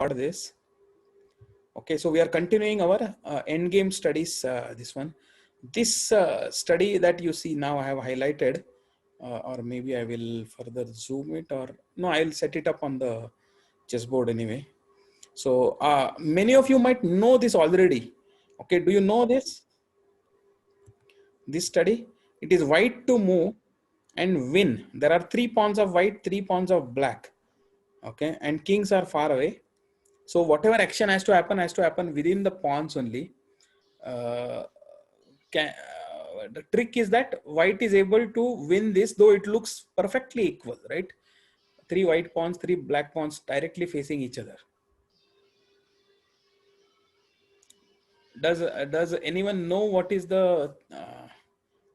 this. Okay, so we are continuing our end game studies. This study that you see now, I have highlighted, or maybe I will further zoom it, or no, I'll set it up on the chessboard anyway. So many of you might know this already. Okay, do you know this? This study, it is white to move and win. There are 3 pawns of white, 3 pawns of black. Okay, and kings are far away. So whatever action has to happen within the pawns only. The trick is that white is able to win this, though it looks perfectly equal, right? 3 white pawns, 3 black pawns directly facing each other. Does anyone know what is the?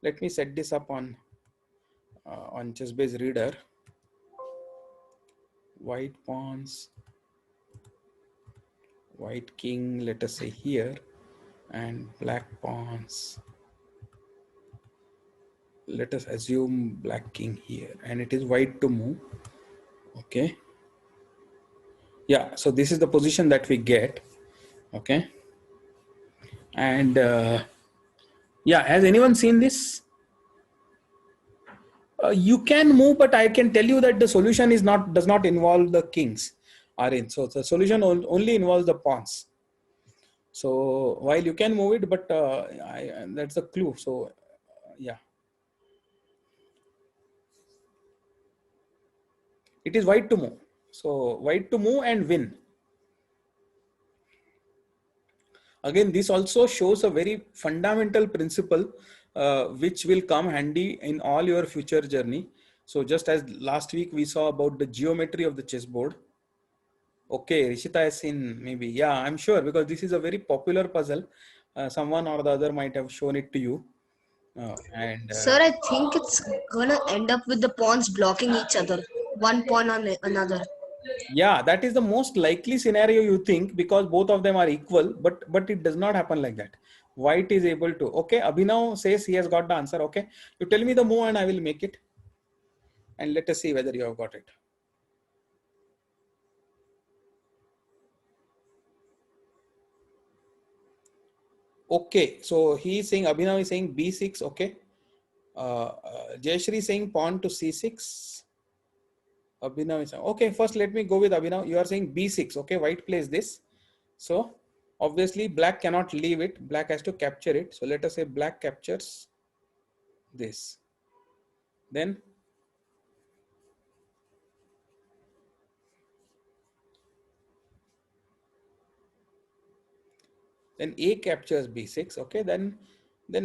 Let me set this up on ChessBase Reader. White pawns, white king, let us say here, and black pawns. Let us assume black king here, and it is white to move. Okay. Yeah, so this is the position that we get. Okay. And yeah, has anyone seen this? You can move, but I can tell you that the solution does not involve the kings are in. So the solution only involves the pawns. So while you can move it, but that's a clue. So yeah, it is white to move. So white to move and win. Again, this also shows a very fundamental principle which will come handy in all your future journey. So just as last week we saw about the geometry of the chessboard. Okay, Rishita has seen maybe. Yeah, I'm sure, because this is a very popular puzzle. Someone or the other might have shown it to you. Sir, I think it's gonna end up with the pawns blocking each other, one pawn on another. Yeah, that is the most likely scenario you think, because both of them are equal, but it does not happen like that. White is able to. Okay, Abhinav says he has got the answer. Okay, you tell me the move and I will make it. And let us see whether you have got it. Okay, so he is saying, Abhinav is saying B6. Okay. Jayashri is saying pawn to C6. Abhinav is saying, okay, first let me go with Abhinav. You are saying B6. Okay, white plays this. So obviously black cannot leave it. Black has to capture it. So let us say black captures this. Then A captures B6. Okay, then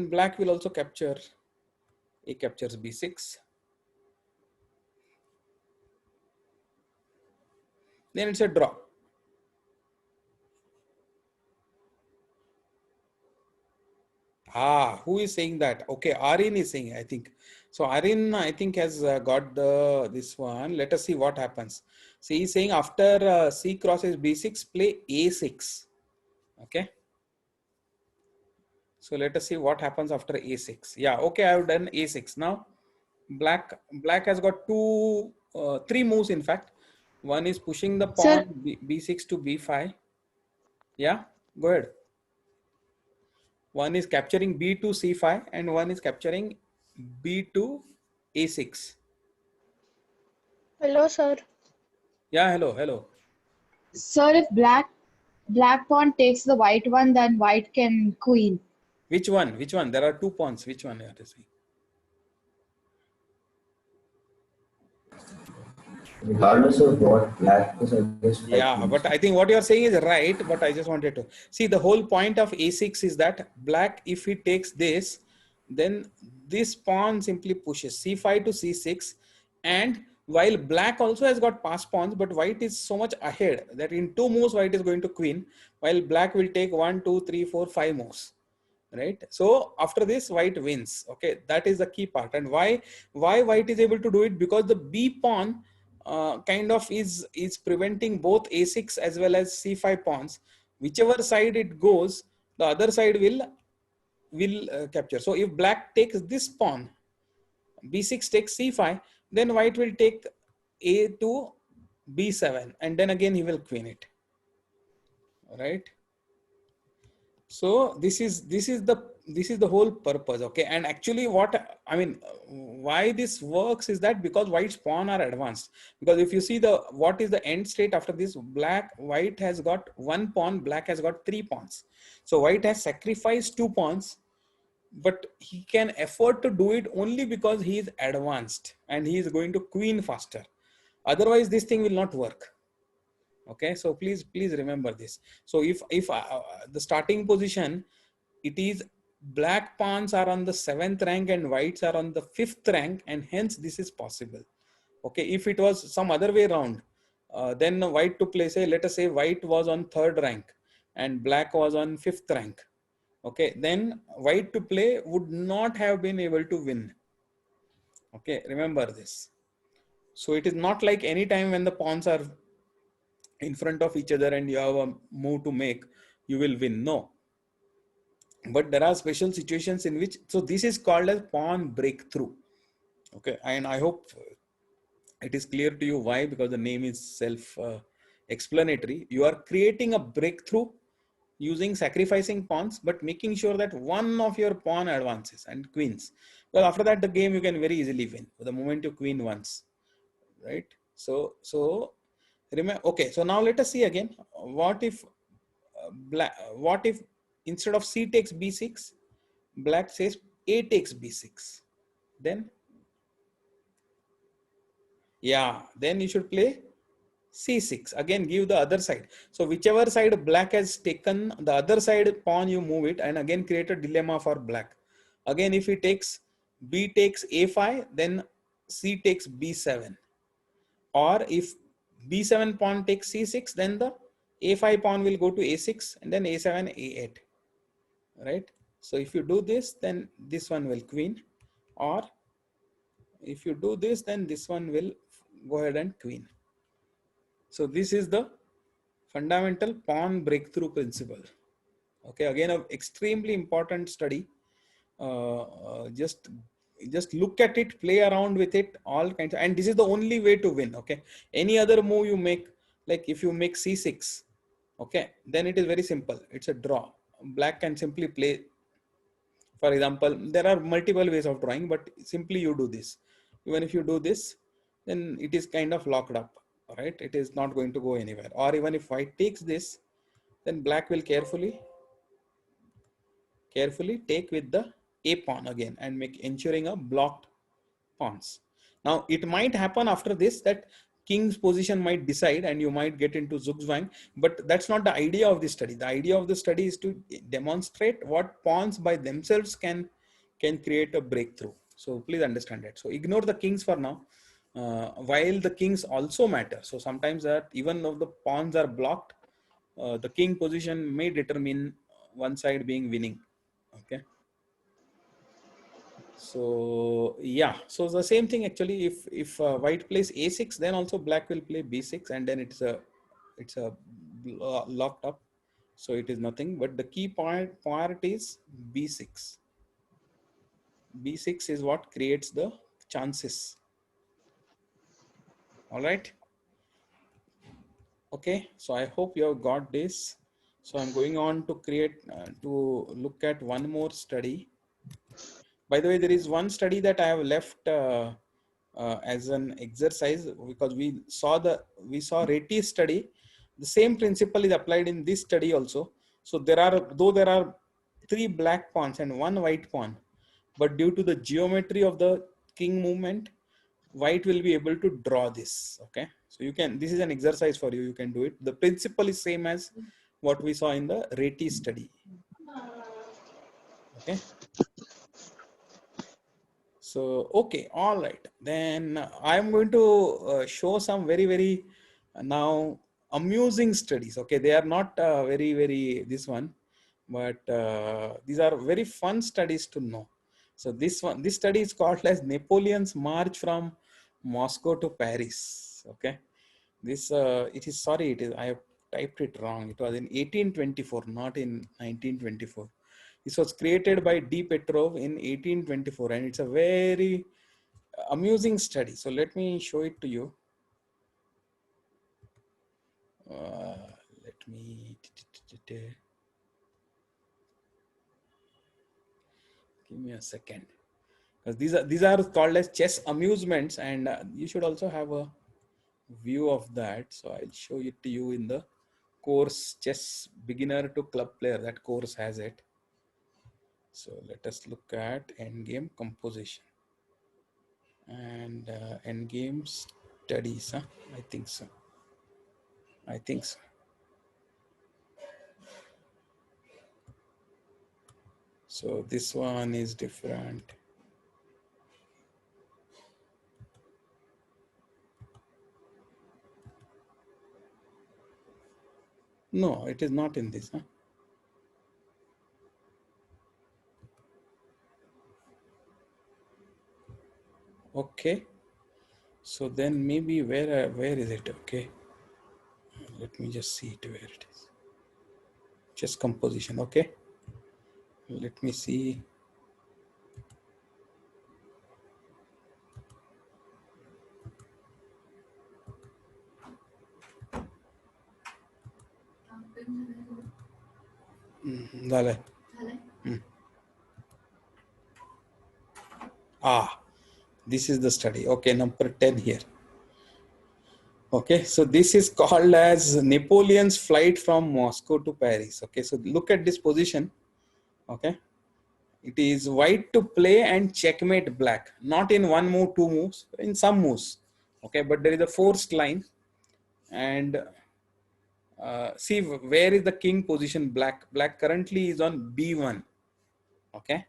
black will also capture. A captures B6. Then it's a draw. Who is saying that? Okay, Arin is saying, I think. So Arin, I think, has got this one. Let us see what happens. So he's saying after C crosses B6, play A6. Okay. So let us see what happens after A6. Yeah, okay, I have done A6. Now black has got three moves, in fact. One is pushing the Sir, pawn B6 to B5. Yeah, go ahead. One is capturing B to C5 and one is capturing B to A6. hello, sir. Yeah, hello. Sir, if black pawn takes the white one, then white can queen. Which one? Which one? There are 2 pawns. Which one are you saying? Regardless of what black is, I guess. Yeah, but I think what you are saying is right, but I just wanted to see the whole point of A6 is that black, if he takes this, then this pawn simply pushes C5 to C6, and while black also has got pass pawns, but white is so much ahead that in 2 moves white is going to queen, while black will take 1, 2, 3, 4, 5 moves. Right, so after this white wins. Okay, that is the key part. And why white is able to do it? Because the B pawn kind of is preventing both A6 as well as C5 pawns. Whichever side it goes, the other side will capture. So if black takes this pawn, B6 takes C5, then white will take A to B7, and then again he will queen it. right? So this is the whole purpose, okay? And actually what I mean, why this works is that because white's pawn are advanced. Because if you see the what is the end state after this, white has got one pawn, black has got three pawns. So white has sacrificed two pawns, but he can afford to do it only because he is advanced and he is going to queen faster. Otherwise this thing will not work. Okay, so please remember this. So if the starting position, it is black pawns are on the 7th rank and whites are on the 5th rank, and hence this is possible. Okay, if it was some other way around, then white to play, say let us say white was on 3rd rank and black was on 5th rank, okay, then white to play would not have been able to win. Okay, remember this. So it is not like any time when the pawns are in front of each other and you have a move to make, you will win. No, but there are special situations in which, so this is called as pawn breakthrough. Okay, and I hope it is clear to you why, because the name is self explanatory. You are creating a breakthrough using sacrificing pawns, but making sure that one of your pawn advances and queens. Well, after that the game you can very easily win the moment you queen once, right? So remember, okay, so now let us see again. What if what if instead of c takes b6, black says a takes b6? Then yeah, then you should play c6. Again, give the other side. So whichever side black has taken, the other side pawn you move it, and again create a dilemma for black. Again, if he takes b takes a5, then c takes b7. Or if b7 pawn takes c6, then the a5 pawn will go to a6 and then a7 a8, right? So if you do this, then this one will queen, or if you do this, then this one will go ahead and queen. So this is the fundamental pawn breakthrough principle. Okay, again, an extremely important study. Just look at it, play around with it, all kinds of, and this is the only way to win. Okay, any other move you make, like if you make c6, okay, then it is very simple, it's a draw. Black can simply play, for example, there are multiple ways of drawing, but simply you do this. Even if you do this, then it is kind of locked up, right? It is not going to go anywhere. Or even if white takes this, then black will carefully take with the a pawn again and make ensuring a blocked pawns. Now it might happen after this that king's position might decide and you might get into Zugzwang, but that's not the idea of the study. The idea of the study is to demonstrate what pawns by themselves can create a breakthrough. So please understand that. So ignore the kings for now, while the kings also matter. So sometimes that even though the pawns are blocked, the king position may determine one side being winning. Okay, so yeah, so the same thing actually. If white plays a6, then also black will play b6, and then it's a locked up. So it is nothing, but the key part is b6. B6 is what creates the chances. All right. Okay, so I hope you have got this. So I'm going on to create to look at one more study. By the way, there is one study that I have left as an exercise, because we saw Reti's study. The same principle is applied in this study also. So there are 3 black pawns and 1 white pawn, but due to the geometry of the king movement, white will be able to draw this. Okay, so this is an exercise for you. You can do it. The principle is same as what we saw in the Reti study. Okay. So, okay, all right. Then I'm going to show some very now amusing studies. Okay, they are not very this one, but these are very fun studies to know. So this study is called as Napoleon's March from Moscow to Paris. Okay, this it is, I have typed it wrong. It was in 1824, not in 1924. This was created by D. Petrov in 1824, and it's a very amusing study. So let me show it to you. Let me. Give me a second, because these are called as chess amusements, and you should also have a view of that. So I'll show it to you in the course Chess Beginner to Club Player. That course has it. So let us look at endgame composition and endgame studies. I think so. I think so. So this one is different. No, it is not in this. Okay. So then maybe where is it? Okay. Let me just see it where it is. Chess composition. Okay. Let me see. झालंय. This is the study. Okay, number 10 here. Okay, so this is called as Napoleon's flight from Moscow to Paris. Okay, so look at this position. Okay, it is white to play and checkmate black, not in one move, two moves, in some moves. Okay, but there is a forced line, and see where is the king position. Black currently is on b1. Okay,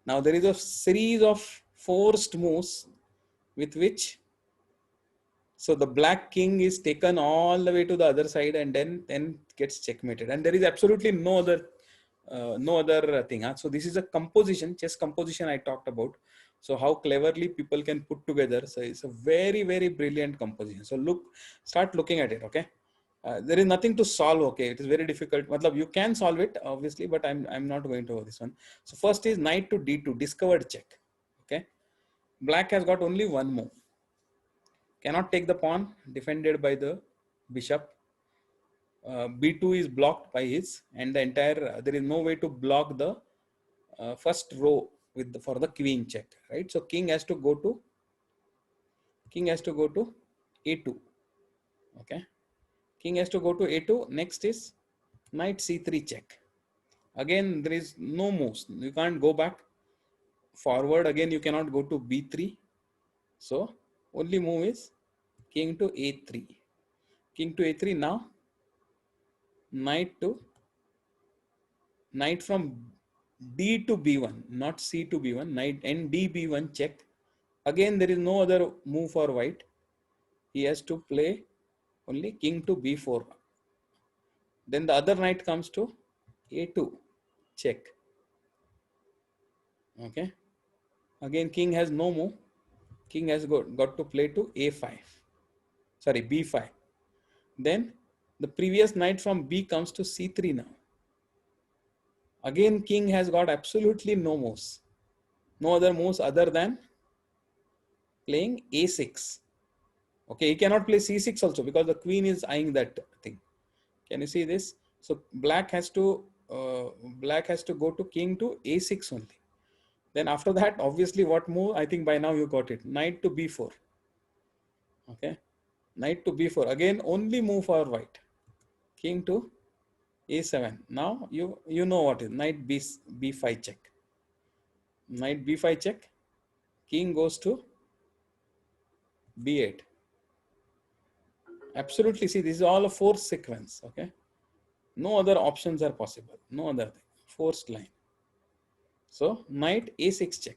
now there is a series of forced moves with which, so the black king is taken all the way to the other side and then gets checkmated, and there is absolutely no other thing. So this is a composition, chess composition I talked about. So how cleverly people can put together. So it's a very brilliant composition. So start looking at it. Okay, there is nothing to solve. Okay, it is very difficult. Matlab, you can solve it obviously, but I'm not going to this one. So first is knight to d2, discovered check. Okay, black has got only one move. Cannot take the pawn, defended by the bishop. b2 is blocked by his, and the entire there is no way to block the first row for the queen check, right? So king has to go to a2. Okay, king has to go to a2. Next is knight c3 check. Again, there is no moves. You can't go back forward. Again, you cannot go to b3. So only move is king to a3. King to a3. Now knight from d to b1, not c to b1. Knight and d b1 check. Again, there is no other move for white. He has to play only king to b4. Then the other knight comes to a2 check. Okay, again king has no move. King has got to play to a5, sorry, b5. Then the previous knight from b comes to c3 now. Again king has got absolutely no moves, no other moves other than playing a6. Okay, he cannot play c6 also because the queen is eyeing that thing. Can you see this? So black has to go to king to a6 only. Then after that, obviously, what move? I think by now you got it. Knight to b4. Okay, knight to b4. Again, only move for white. King to a7. Now you know what is knight b5 check. Knight b5 check. King goes to b8. Absolutely, see, this is all a forced sequence. Okay, no other options are possible. No other thing. Forced line. So knight a6 check.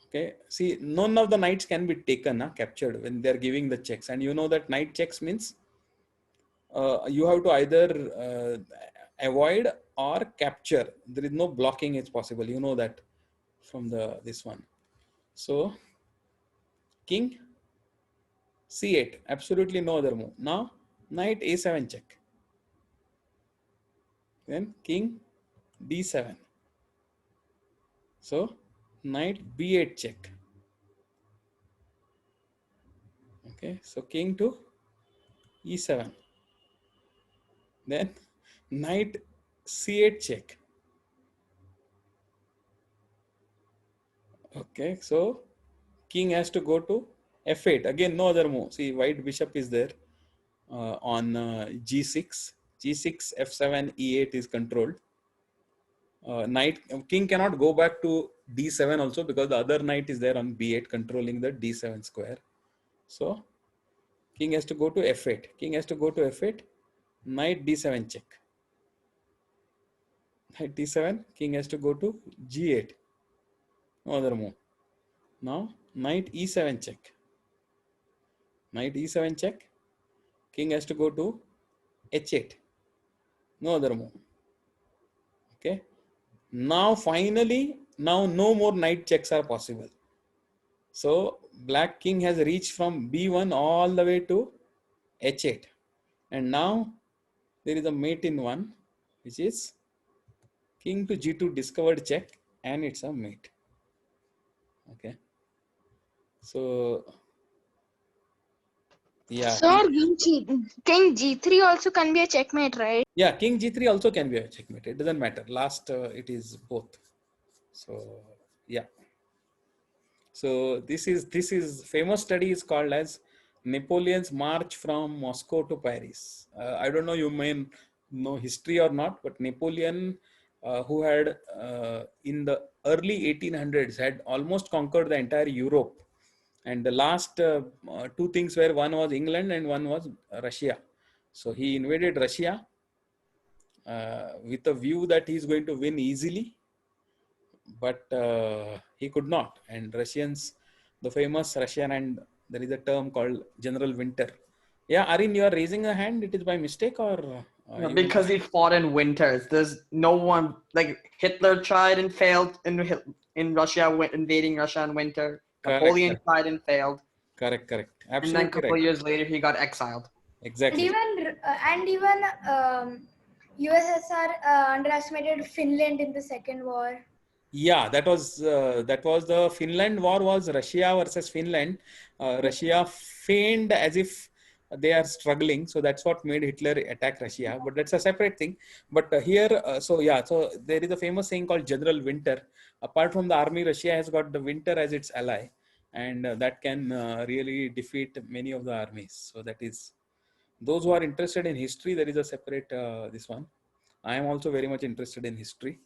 Okay, see, none of the knights can be taken, captured when they are giving the checks, and you know that knight checks means you have to either avoid or capture. There is no blocking is possible. You know that from this one. So king c8, absolutely no other move. Now knight a7 check. Then king d7. So knight b8 check. Okay, so king to e7. Then knight c8 check. Okay, so king has to go to f8. Again, no other move. See, white bishop is there on g6. g6, f7, e8 is controlled. Knight, king cannot go back to d7 also because the other knight is there on b8 controlling the d7 square. So king has to go to f8. King has to go to f8. Knight d7 check. Knight d7. King has to go to g8. No other move. Now knight e7 check. Knight e7 check. King has to go to h8. No other move. Okay. Now finally, now no more knight checks are possible. So black king has reached from b1 all the way to h8. And now there is a mate in one, which is king to g2 discovered check, and it's a mate. Okay. So yeah. Sir, king G3 also can be a checkmate, right? Yeah, king g3 also can be a checkmate. It doesn't matter. Last it is both. So yeah. So this is famous study is called as Napoleon's march from Moscow to Paris. I don't know, you may know history or not, but Napoleon, who had in the early 1800s had almost conquered the entire Europe, and the last two things were, one was England and one was Russia. So he invaded Russia with a view that he is going to win easily, but he could not. And Russians, the famous Russian, and there is a term called General Winter. Yeah, Arin, you are raising a hand. It is by mistake or you because he fought in winters. There's no one like Hitler tried and failed in Russia, invading Russia in winter. Correct, Napoleon correct. tried and failed. Correct. And then a Absolutely couple right. years later, he got exiled. Exactly. Even USSR underestimated Finland in the Second War. Yeah, that was the Finland war was Russia versus Finland. Russia feigned as if they are struggling, so that's what made Hitler attack Russia. But that's a separate thing. But here, so there is a famous saying called General Winter. Apart from the army, Russia has got the winter as its ally, and that can really defeat many of the armies. So that is, those who are interested in history, there is a separate this one. I am also very much interested in history,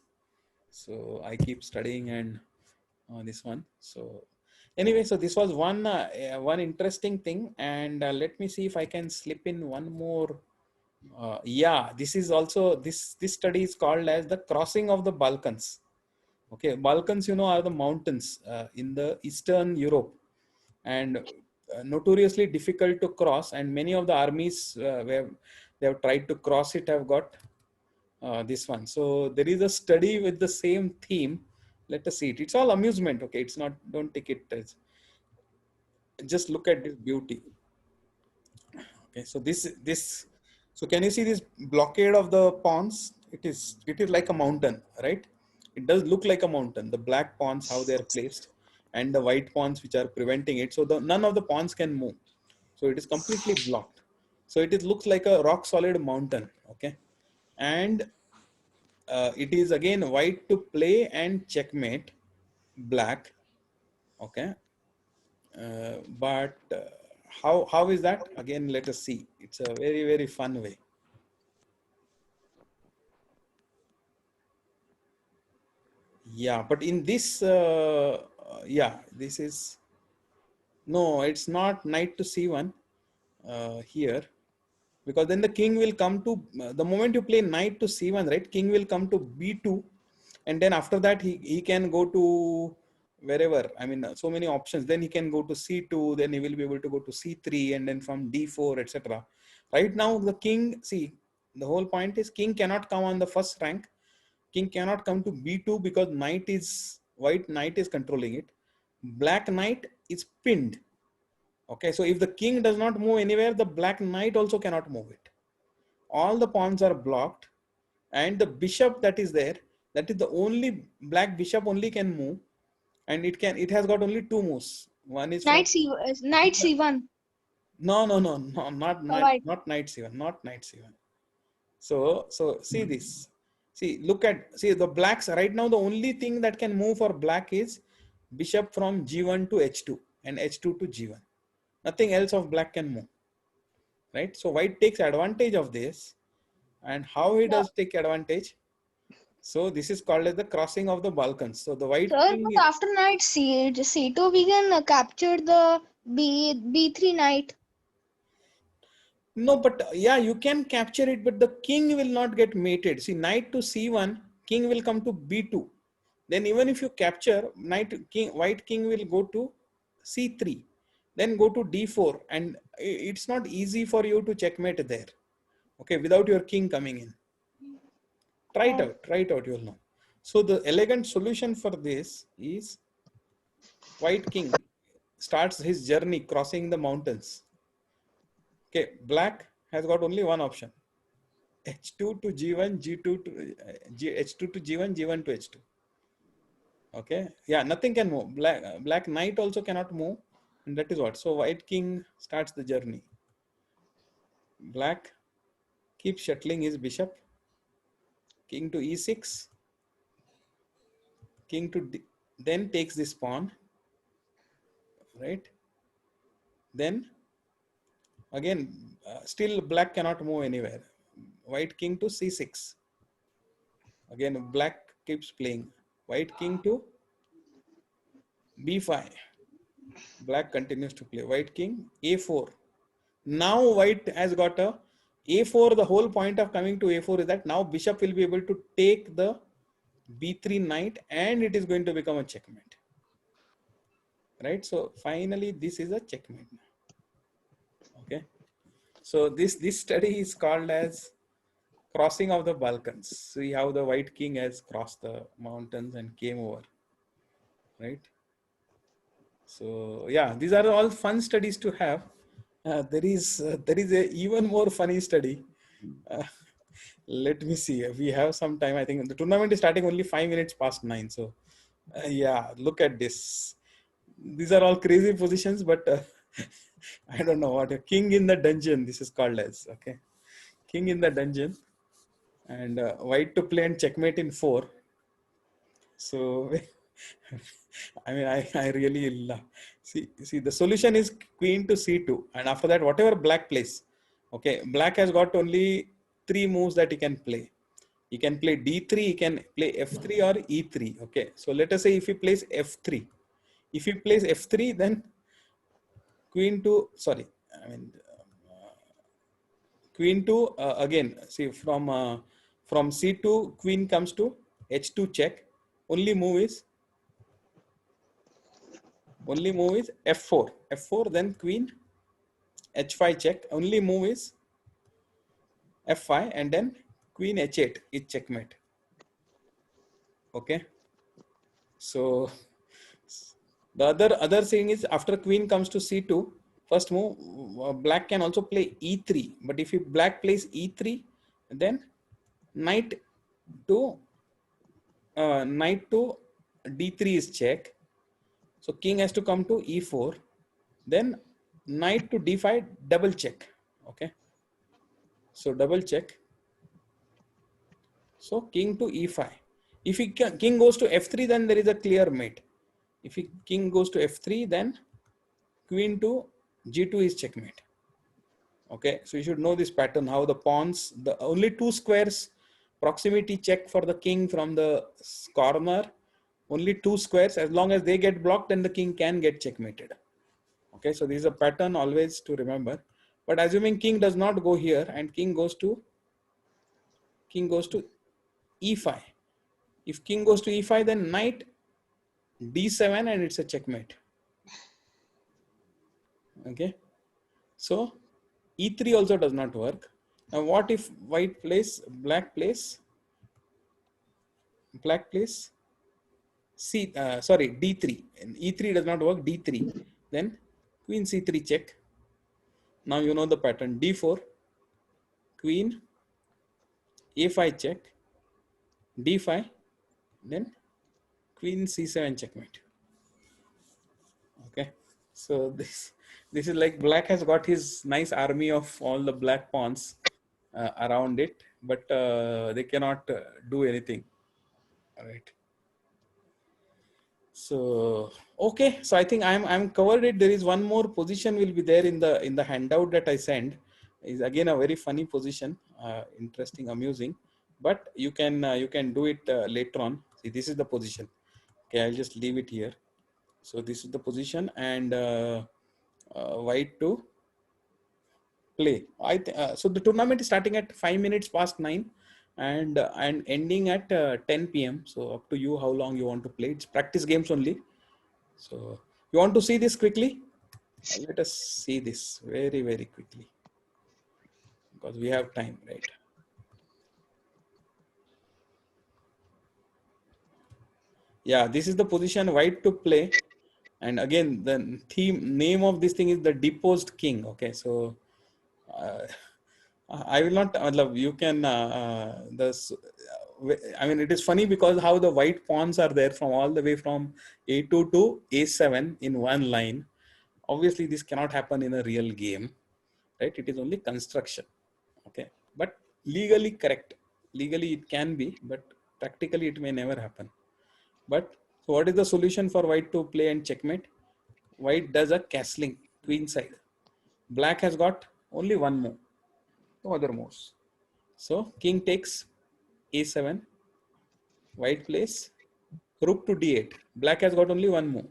so I keep studying and this one. So anyway, so this was one interesting thing, and let me see if I can slip in one more. Yeah, this is also this study is called as the crossing of the Balkans. Okay, Balkans, are the mountains in the Eastern Europe, and notoriously difficult to cross, and many of the armies where they have tried to cross it have got this one. So there is a study with the same theme. Let us see it. It's all amusement. Okay, it's not, don't take it as, just look at this beauty. Okay, so so can you see this blockade of the pawns? It is like a mountain, right? It does look like a mountain. The black pawns, how they are placed, and the white pawns which are preventing it. So none of the pawns can move. So it is completely blocked. So it looks like a rock solid mountain. Okay, and it is again white to play and checkmate black. Okay, but how is that? Again, let us see. It's a very fun way. Yeah, but in this, this is, no, it's not knight to c1 here, because then the king will come to, the moment you play knight to c1, right, king will come to b2, and then after that he can go to wherever, I mean, so many options. Then he can go to c2, then he will be able to go to c3, and then from d4, etc. Right now the king, see, the whole point is king cannot come on the first rank. King cannot come to b2 because white knight is controlling it. Black knight is pinned. Okay, so if the king does not move anywhere, the black knight also cannot move it. All the pawns are blocked, and the bishop that is there, that is the only black bishop only can move, and it has got only two moves. One is Knight C1. no, not knight c1, not knight c1. So see this. See the blacks right now. The only thing that can move for black is bishop from G1 to H2 and H2 to G1. Nothing else of black can move, right? So white takes advantage of this. And how he does take advantage? So this is called as the crossing of the Balkans. So the white Sir, king but after knight C2, we can capture the B3 knight. no, but yeah, you can capture it, but the king will not get mated. See, knight to C1, king will come to B2. Then even if you capture, white king will go to C3, then go to D4, and it's not easy for you to checkmate there. Okay, without your king coming in. Try it out, you'll know. So the elegant solution for this is white king starts his journey crossing the mountains. Okay, black has got only one option. H2 to G1, G2 to H2 to G1, G1 to H2. Okay, yeah, nothing can move. Black knight also cannot move, and that is what. So white king starts the journey. Black keeps shuttling his bishop. King to E6. King to D, then takes this pawn. Right. Then again, still black cannot move anywhere. White king to C6. Again, black keeps playing. White king to B5. Black continues to play. White king A4. Now white has got a A4. The whole point of coming to A4 is that now bishop will be able to take the B3 knight, and it is going to become a checkmate. Right. So finally, this is a checkmate. Okay. So this study is called as crossing of the Balkans. See how the white king has crossed the mountains and came over. Right. So yeah, these are all fun studies to have. There is a even more funny study. Let me see. We have some time. I think the tournament is starting only 5 minutes past 9. So yeah, look at this. These are all crazy positions, but I don't know what a king in the dungeon. This is called as okay, king in the dungeon, and white to play and checkmate in 4. So I mean, I really love. See, the solution is queen to C2, and after that, whatever black plays, okay, black has got only 3 moves that he can play. He can play D3, he can play F3 or E3. Okay, so let us say if he plays F3, if he plays F3, then queen to queen to again. See from C2, queen comes to H2 check. Only move is F4. F4, then queen H5 check. Only move is F5, and then queen H8 is checkmate. Okay. So the other thing is after queen comes to C2, first move black can also play E3. But if black plays E3, then knight to D3 is check. So king has to come to E4. Then knight to D5, double check. Okay. So double check. So king to E5. If king goes to F3, then there is a clear mate. If king goes to F3, then queen to G2 is checkmate. Okay. So you should know this pattern, how the pawns, the only 2 squares proximity check for the king from the corner, only 2 squares. As long as they get blocked, then the king can get checkmated. Okay, so this is a pattern always to remember. But assuming king does not go here and king goes to E5. If king goes to E5, then knight D7 and it's a checkmate. Okay, so E3 also does not work. Now what if black plays D3, and E3 does not work, D3, then queen C3 check. Now you know the pattern. D4, queen A5 check, D5, then queen C7 checkmate. Okay, so this is like black has got his nice army of all the black pawns around it, but they cannot do anything. All right. So okay, so I think I'm covered it. There is one more position will be there in the handout that I send. Is again a very funny position, interesting, amusing, but you can do it later on. See, this is the position. Okay, I'll just leave it here. So this is the position, and white to play. So the tournament is starting at 5 minutes past 9, and ending at 10 p.m. So up to you how long you want to play. It's practice games only. So you want to see this quickly? Let us see this very, very quickly because we have time, right? Yeah, this is the position white to play. And again, the name of this thing is the deposed king. Okay, so I will not love you can I mean, it is funny because how the white pawns are there from all the way from a2 to a7 in one line. Obviously this cannot happen in a real game, right? It is only construction. Okay, but legally correct, legally it can be, but practically it may never happen. But so what is the solution for white to play and checkmate? White does a castling queen side. Black has got only one move, no other moves. So king takes a7, white plays rook to d8. Black has got only one move.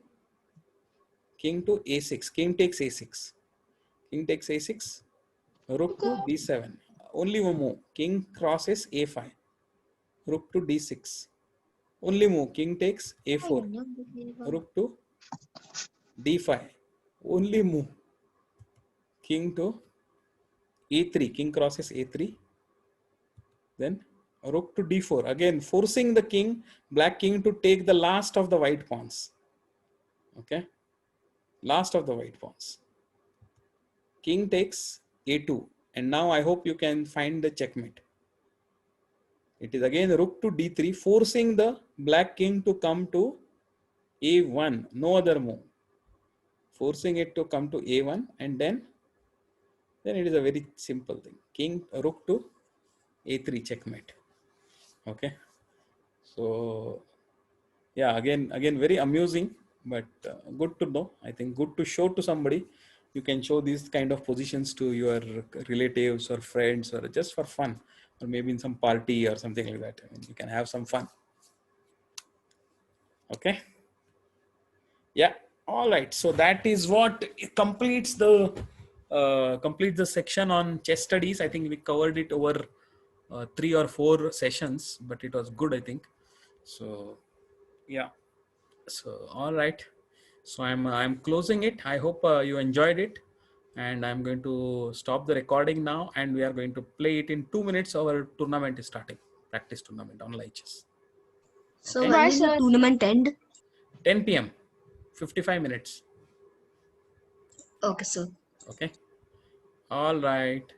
King to a6. King takes a6. King takes a6. Rook to d7. Only one move. King crosses a5. Rook to d6. Only move. King takes a4. Rook to d5. Only move. King to a3. King crosses a3. Then rook to d4. Again, forcing the king, black king, to take the last of the white pawns. Okay. Last of the white pawns. King takes a2. And now I hope you can find the checkmate. It is again rook to d3, forcing the black king to come to a1. No other move. Forcing it to come to a1, and then it is a very simple thing. King, rook to a3, checkmate. Okay. So yeah, again very amusing, but good to know. I think good to show to somebody. You can show these kind of positions to your relatives or friends, or just for fun, or maybe in some party or something like that. I mean, you can have some fun. Okay. Yeah. All right. So that is what completes the section on chess studies. I think we covered it over 3 or 4 sessions, but it was good, I think. So yeah. So all right. So I'm closing it. I hope you enjoyed it, and I'm going to stop the recording now, and we are going to play it in 2 minutes. Our tournament is starting. Practice tournament on live chess. So Okay. when Bye, will the sir. tournament end? 10 p.m. 55 minutes. Okay, sir. Okay. All right.